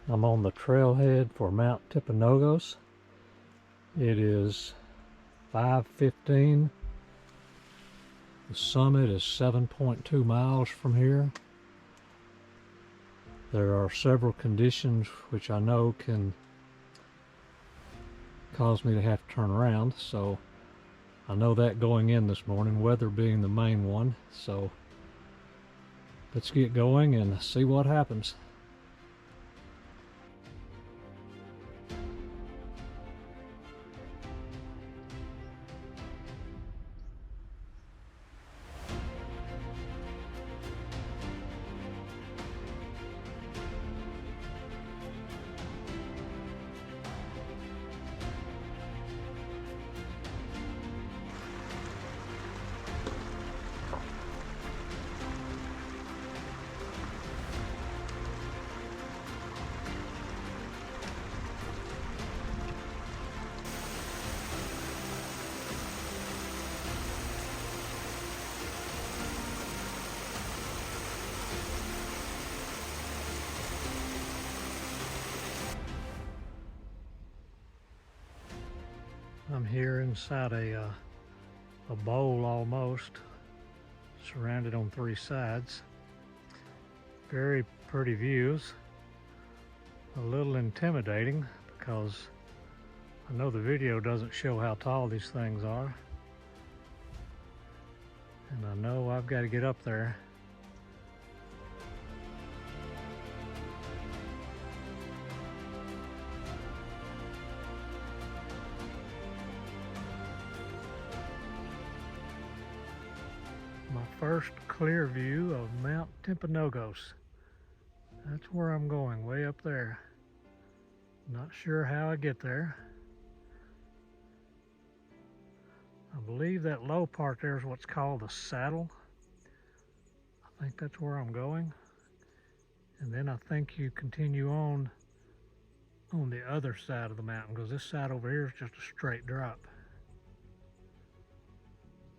I'm on the trailhead for Mount Timpanogos. It is 5:15. The summit is 7.2 miles from here. There are several conditions which I know can cause me to have to turn around, so I know that going in this morning, weather being the main one. So let's get going and see what happens. I'm here inside a bowl almost, surrounded on three sides. Very pretty views. A little intimidating because I know the video doesn't show how tall these things are. And I know I've got to get up there. My first clear view of Mount Timpanogos. That's where I'm going, way up there. Not sure how I get there. I believe that low part there is what's called the saddle. I think that's where I'm going. And then I think you continue on the other side of the mountain, because this side over here is just a straight drop.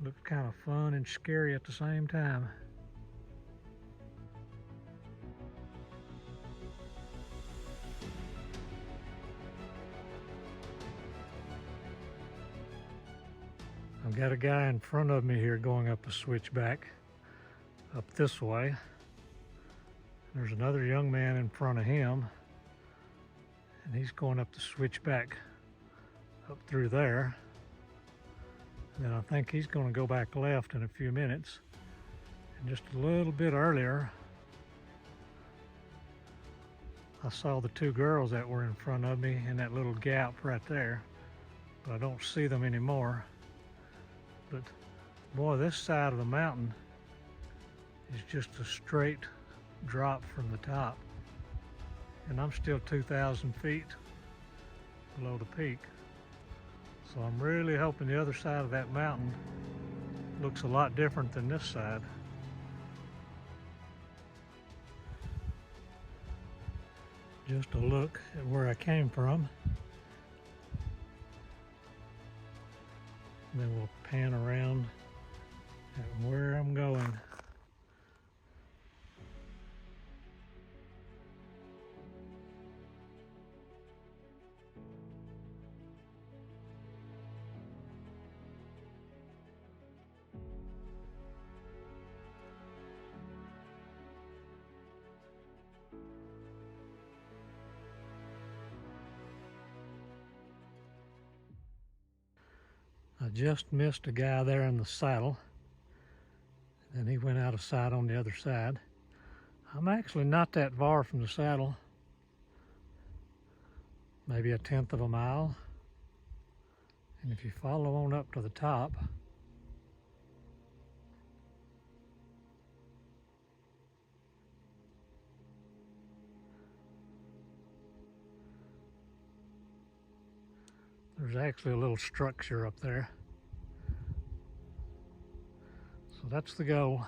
Looks kind of fun and scary at the same time. I've got a guy in front of me here going up a switchback up this way. There's another young man in front of him, and he's going up the switchback up through there. And then I think he's going to go back left in a few minutes. And just a little bit earlier, I saw the two girls that were in front of me in that little gap right there, but I don't see them anymore. But boy, this side of the mountain is just a straight drop from the top. And I'm still 2,000 feet below the peak. So I'm really hoping the other side of that mountain looks a lot different than this side. Just a look at where I came from. And then we'll pan around at where I'm going. I just missed a guy there in the saddle, and he went out of sight on the other side. I'm actually not that far from the saddle, maybe 1/10 of a mile. And if you follow on up to the top, there's actually a little structure up there. So that's the goal.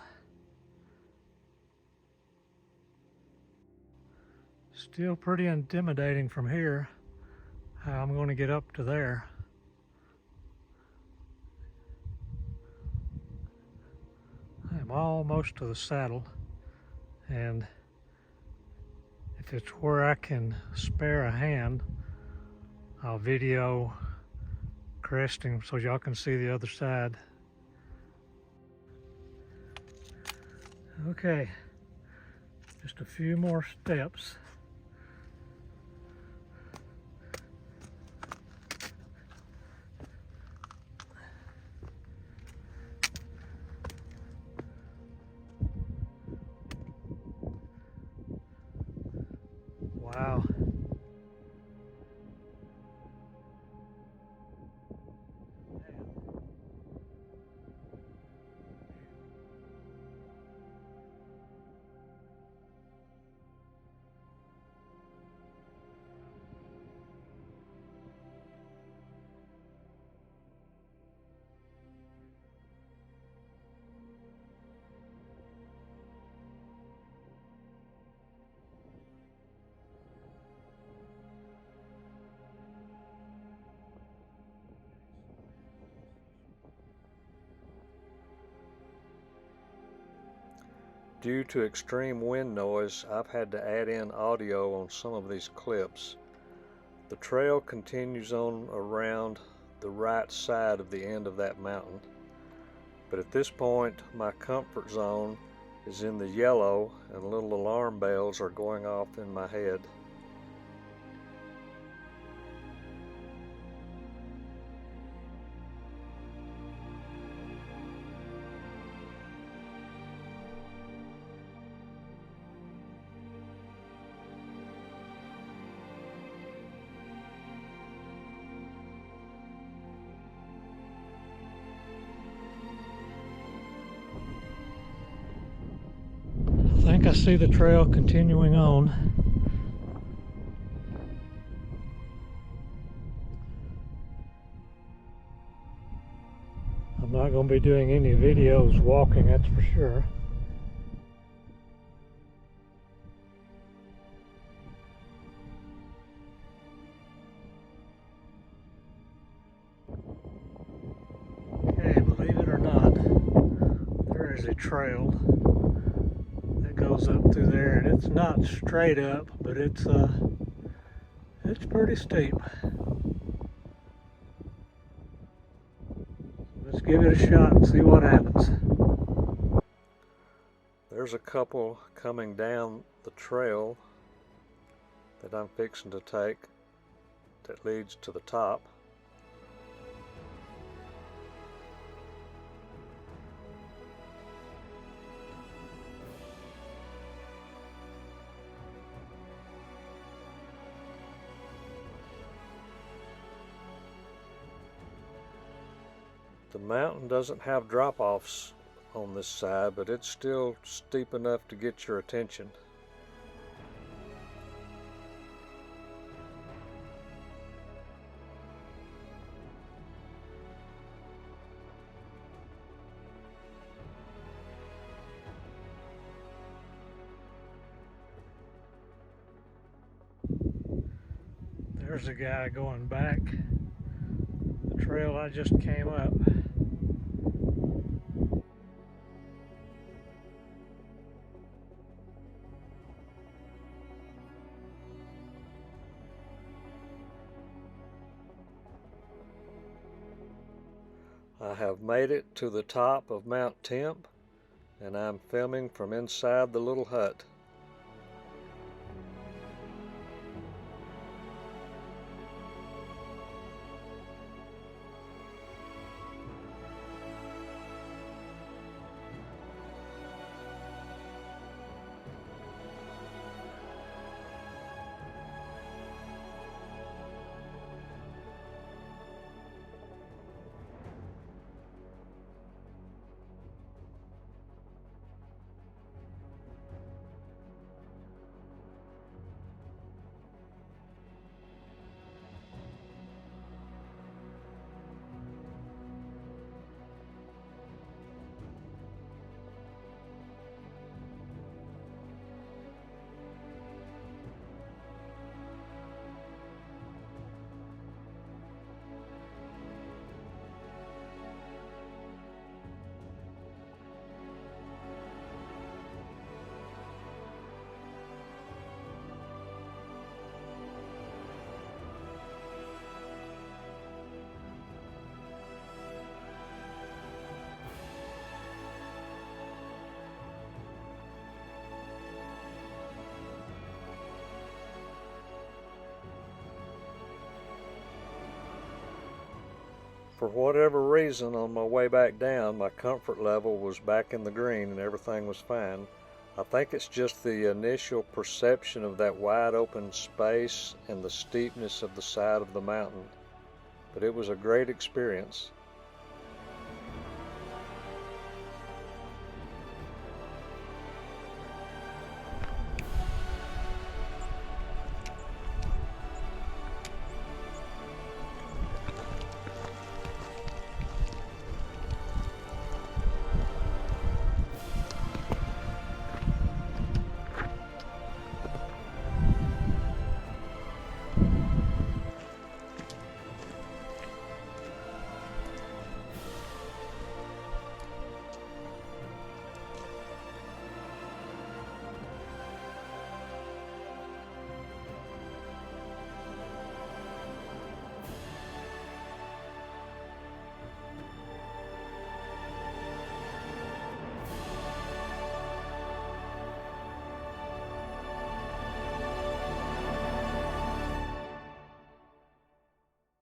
Still pretty intimidating from here, how I'm going to get up to there. I'm almost to the saddle, and if it's where I can spare a hand, I'll video cresting so y'all can see the other side. Okay, just a few more steps. Wow. Due to extreme wind noise, I've had to add in audio on some of these clips. The trail continues on around the right side of the end of that mountain, but at this point my comfort zone is in the yellow and little alarm bells are going off in my head. I think I see the trail continuing on. I'm not going to be doing any videos walking, that's for sure. Okay, believe it or not, there is a trail that goes up through there, and it's not straight up, but it's pretty steep. Let's give it a shot and see what happens. There's a couple coming down the trail that I'm fixing to take that leads to the top. The mountain doesn't have drop-offs on this side, but it's still steep enough to get your attention. There's a guy going back the trail I just came up. I have made it to the top of Mount Timp, and I'm filming from inside the little hut. For whatever reason, on my way back down, my comfort level was back in the green and everything was fine. I think it's just the initial perception of that wide open space and the steepness of the side of the mountain. But it was a great experience.